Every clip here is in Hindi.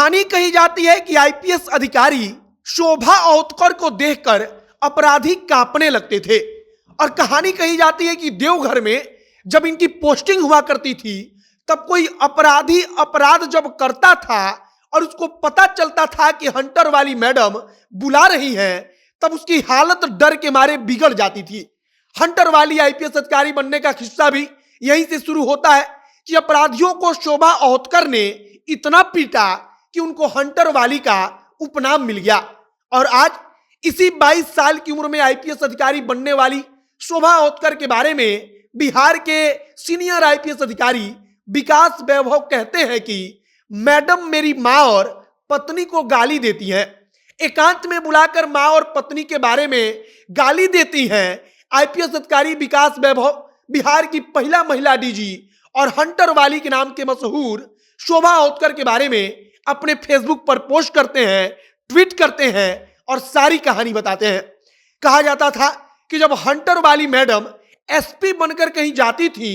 कहानी कही जाती है कि आईपीएस अधिकारी शोभा औतकर को देखकर अपराधी कांपने लगते थे। और कहानी कही जाती है कि देवघर में जब इनकी पोस्टिंग हुआ करती थी तब कोई अपराधी अपराध जब करता था और उसको पता चलता था कि हंटर वाली मैडम बुला रही हैं, तब उसकी हालत डर के मारे बिगड़ जाती थी। हंटर वाली आईपीएस अधिकारी बनने का किस्सा भी यहीं से शुरू होता है कि अपराधियों को शोभा औतकर ने इतना पीटा कि उनको हंटर वाली का उपनाम मिल गया। और आज इसी 22 साल की उम्र में आईपीएस अधिकारी बनने वाली शोभा औतकर के बारे में बिहार के सीनियर आईपीएस अधिकारी विकास वैभव कहते हैं कि मैडम मेरी मां और पत्नी को गाली देती हैं। एकांत में बुलाकर मां और पत्नी के बारे में गाली देती हैं। आईपीएस अधिकारी विकास वैभव बिहार की पहला महिला डीजी और हंटर वाली के नाम के मशहूर शोभा औतकर के बारे में अपने फेसबुक पर पोस्ट करते हैं, ट्वीट करते हैं और सारी कहानी बताते हैं। कहा जाता था कि जब हंटर वाली मैडम एसपी बनकर कहीं जाती थी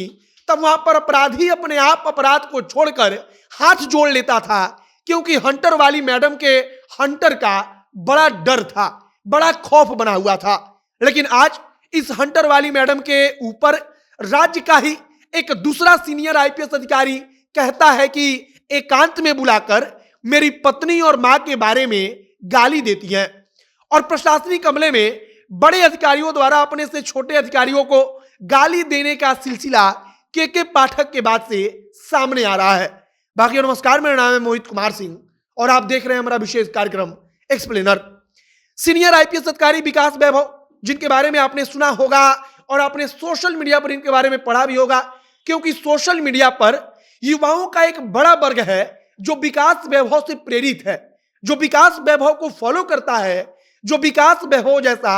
तब वहां पर अपराधी अपने आप अपराध को छोड़कर हाथ जोड़ लेता था, क्योंकि हंटर वाली मैडम के हंटर का बड़ा डर था, बड़ा खौफ बना हुआ था। लेकिन आज इस हंटर वाली मैडम के ऊपर राज्य का ही एक दूसरा सीनियर आईपीएस अधिकारी कहता है कि एकांत में बुलाकर मेरी पत्नी और मां के बारे में गाली देती हैं। और प्रशासनिक अमले में बड़े अधिकारियों द्वारा अपने से छोटे अधिकारियों को गाली देने का सिलसिला के पाठक के बाद से सामने आ रहा है। बाकी नमस्कार, मेरा नाम है मोहित कुमार सिंह और आप देख रहे हैं हमारा विशेष कार्यक्रम एक्सप्लेनर। सीनियर आईपीएस अधिकारी विकास वैभव, जिनके बारे में आपने सुना होगा और आपने सोशल मीडिया पर इनके बारे में पढ़ा भी होगा, क्योंकि सोशल मीडिया पर युवाओं का एक बड़ा वर्ग है जो विकास वैभव से प्रेरित है, जो विकास वैभव को फॉलो करता है, जो विकास वैभव जैसा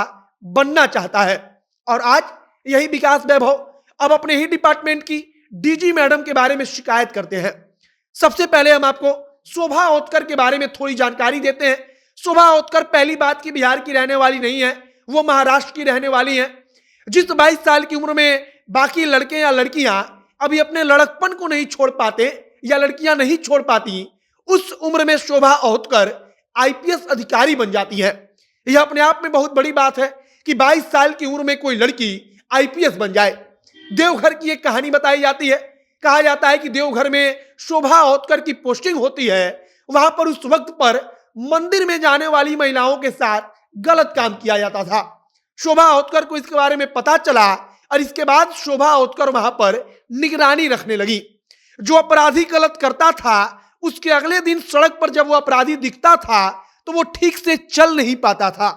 बनना चाहता है। और आज यही विकास वैभव अब अपने ही डिपार्टमेंट की डीजी मैडम के बारे में शिकायत करते हैं। सबसे पहले हम आपको शोभा औतकर के बारे में थोड़ी जानकारी देते हैं। शोभा औतकर पहली बात की बिहार की रहने वाली नहीं है, वो महाराष्ट्र की रहने वाली है। जिस 22 साल की उम्र में बाकी लड़के या लड़कियां अभी अपने लड़कपन को नहीं छोड़ पाते या लड़कियां नहीं छोड़ पाती, उस उम्र में शोभा औतकर आईपीएस अधिकारी बन जाती है। यह अपने आप में बहुत बड़ी बात है कि 22 साल की उम्र में कोई लड़की आईपीएस बन जाए। देवघर की एक कहानी बताई जाती है। कहा जाता है कि देवघर में शोभा औतकर की पोस्टिंग होती है। वहां पर उस वक्त पर मंदिर में जाने वाली महिलाओं के साथ गलत काम किया जाता था। शोभा औतकर को इसके बारे में पता चला और इसके बाद शोभा औतकर वहां पर निगरानी रखने लगी। जो अपराधी गलत करता था उसके अगले दिन सड़क पर जब वो अपराधी दिखता था तो वो ठीक से चल नहीं पाता था।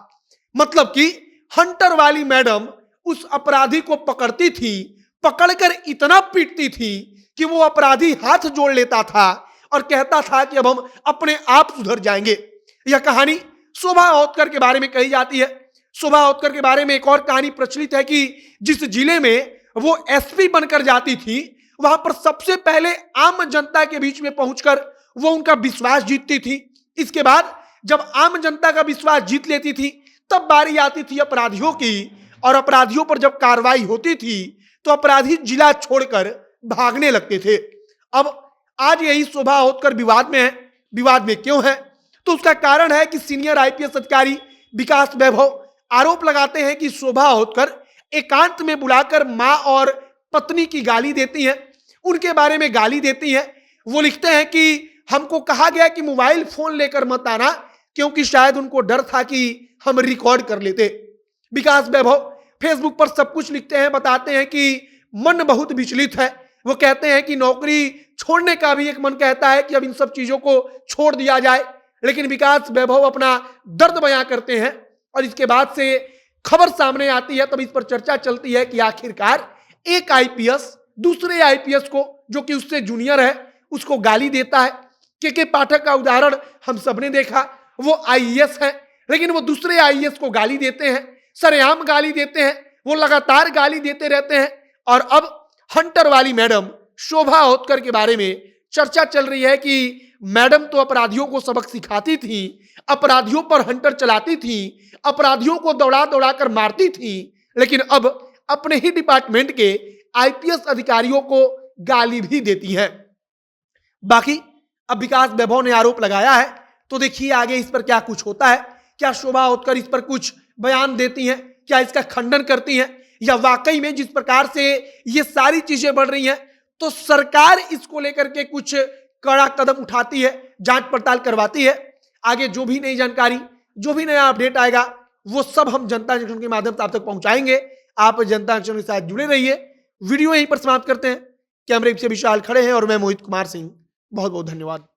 मतलब कि हंटर वाली मैडम उस अपराधी को पकड़ती थी, पकड़कर इतना पीटती थी कि वो अपराधी हाथ जोड़ लेता था और कहता था कि अब हम अपने आप सुधर जाएंगे। यह कहानी शोभा औतकर के बारे में कही जाती है। शोभा औतकर के बारे में एक और कहानी प्रचलित है कि जिस जिले में वो एसपी बनकर जाती थी वहां पर सबसे पहले आम जनता के बीच में पहुंचकर वो उनका विश्वास जीतती थी। इसके बाद जब आम जनता का विश्वास जीत लेती थी तब बारी आती थी अपराधियों की, और अपराधियों पर जब कार्रवाई होती थी तो अपराधी जिला छोड़कर भागने लगते थे। अब आज यही शोभा औतकर विवाद में है। विवाद में क्यों है? तो उसका कारण है कि सीनियर आईपीएस अधिकारी विकास वैभव आरोप लगाते हैं कि शोभा औतकर एकांत में बुलाकर मां और पत्नी की गाली देती हैं, उनके बारे में गाली देती हैं। वो लिखते हैं कि हमको कहा गया कि मोबाइल फोन लेकर मत आना, क्योंकि शायद उनको डर था कि हम रिकॉर्ड कर लेते। विकास वैभव फेसबुक पर सब कुछ लिखते हैं, बताते हैं कि मन बहुत विचलित है। वो कहते हैं कि नौकरी छोड़ने का भी एक मन कहता है कि अब इन सब चीजों को छोड़ दिया जाए, लेकिन विकास वैभव अपना दर्द बयां करते हैं और इसके बाद से खबर सामने आती है। तब इस पर चर्चा चलती है कि आखिरकार एक आईपीएस दूसरे आईपीएस को, जो कि उससे जूनियर है, उसको गाली देता है। के पाठक का उदाहरण हम सबने देखा। वो आईएएस है लेकिन वो दूसरे आईएएस को गाली देते हैं, सरेआम गाली देते हैं, वो लगातार गाली देते रहते हैं। और अब हंटर वाली मैडम शोभा औतकर के बारे में चर्चा चल रही है कि मैडम तो अपराधियों को सबक सिखाती थी, अपराधियों पर हंटर चलाती थी, अपराधियों को दौड़ा दौड़ा कर मारती थी, लेकिन अब अपने ही डिपार्टमेंट के आईपीएस अधिकारियों को गाली भी देती हैं। बाकी अब विकास वैभव ने आरोप लगाया है, तो देखिए आगे इस पर क्या कुछ होता है। क्या शोभा ओतकर इस पर कुछ बयान देती हैं, क्या इसका खंडन करती हैं, या वाकई में जिस प्रकार से ये सारी चीजें बढ़ रही हैं तो सरकार इसको लेकर के कुछ कड़ा कदम उठाती है, जांच पड़ताल करवाती है। आगे जो भी नई जानकारी, जो भी नया अपडेट आएगा वो सब हम जनता जंक्शन के माध्यम से आप तक पहुंचाएंगे। आप जनता जंक्शन के साथ जुड़े रहिए। वीडियो यहीं पर समाप्त करते हैं। कैमरे से विशाल खड़े हैं और मैं मोहित कुमार सिंह। बहुत बहुत धन्यवाद।